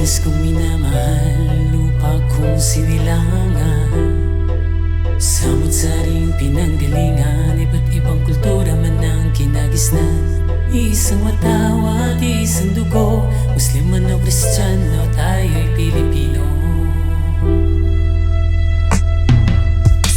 Pilipinas kong minamahal, lupa kong sinilangan, samut-saring pinanggalingan, iba't ibang kultura man ang kinagisnan. Isang matawa at isang dugo, Muslim man o Kristiyano, tayo'y Pilipino.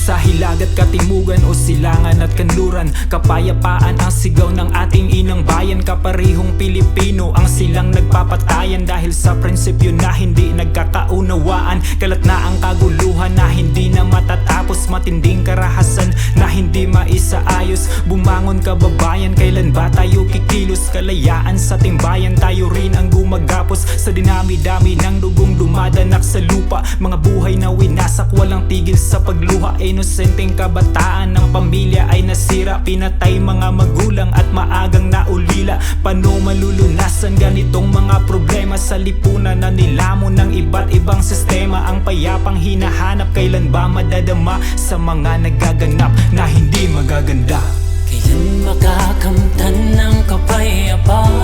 Sa hilag at katimugan o silangan at kanluran, kapayapaan ang sigaw ng ating inang bayan. Kaparihong Pilipino ang silang nagpapatayan, dahil sa prinsipyo na hindi nagkakaunawaan. Kalat na ang kaguluhan na hindi na matatapos, matinding karahasan na hindi maisaayos. Bumangon kababayan, kailan ba tayo kikilos? Kalayaan sa timbayan, tayo rin ang gumagapos sa dinami-dami ng dugong dumadanak sa lupa. Mga buhay na winasak, walang tigil sa pagluha. Inosenteng kabataan ng pamilya ay nasira, pinatay mga magulang at maagang naulila. Paano malulunasan ganitong mga problema sa lipunan na nilamon ng iba't ibang sistema? Ang payapang hinahanap, kailan ba madadama sa mga nagaganap na hindi magaganda? Kailan makakamtan ng kapayapaan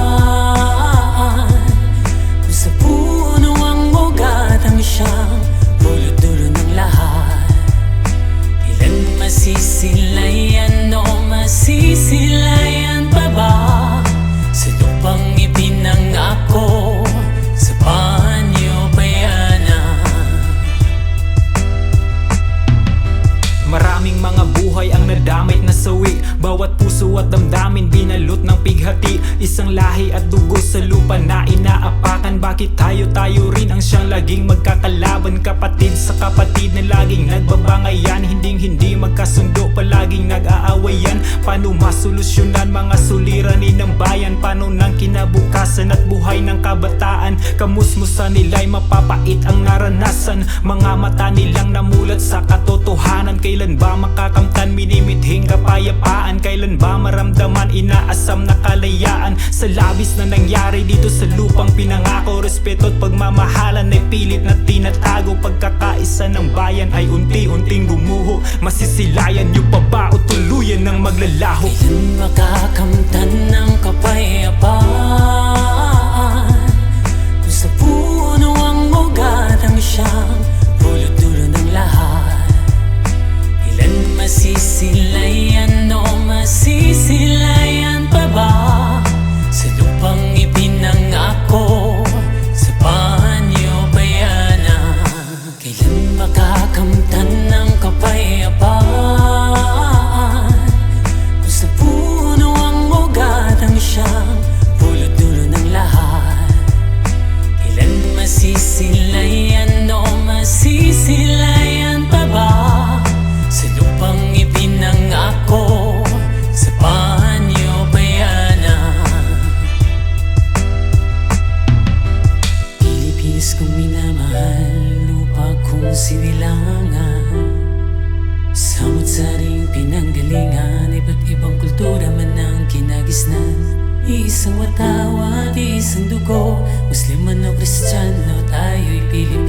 kung sa puno ang ugat ang siyang dulo-dulo ng lahat? Kailan masisilayan o masisilayan pa ba sa lupang ipinangako sa banyo bayanan? Maraming mga buhay ang nadamay na sawi, bawat puso at damdamin binalot ng pighati. Isang lahi at dugo sa lupa na inaapakan. Bakit tayo rin ang siyang laging magkakalaban? Kapatid sa kapatid na laging nagbabangayan, hindi magkasundo, palaging nag-aawayan. Paano masolusyonan mga suliranin ng bayan? Paano ng kinabukasan at buhay ng kabataan? Kamusmusan nila'y mapapait ang naranasan, mga mata nilang namulat sa katotohanan. Kailan ba makakamtan minimithing kapayapaan? Kailan ba maramdaman inaasam na kalayaan? Sa labis na nangyari dito sa lupang pinangako, respeto at pagmamahalan ay pilit na tinatago. Pagkakaisa ng bayan ay unti-unting gumuho. Masisilayan niyo pa ba o tuluyan ng maglalaho? Kailan makakamtan ng kapayapaan kung sa puno ang ugat ang siyang dulo-dulo ng lahat? Kailan masisilayan o masisilayan pa ba sa lupang ipinangako sa banyo bayanan? Kailan makakamtan ng kapayapaan kung sa puno ang ugat ang siyang dulo-dulo ng lahat? Kailan masisilayan o masisilayan pa ba sa lupang ipinangako sa banyo bayanan? Pilipinas kong minamahal, lupa kong sinilangan, samut-saring pinanggalingan, iba't ibang kultura man ang kinagisnan. Isang matawa at isang dugo, Muslim man o Kristiyano, tayo'y Pilipino.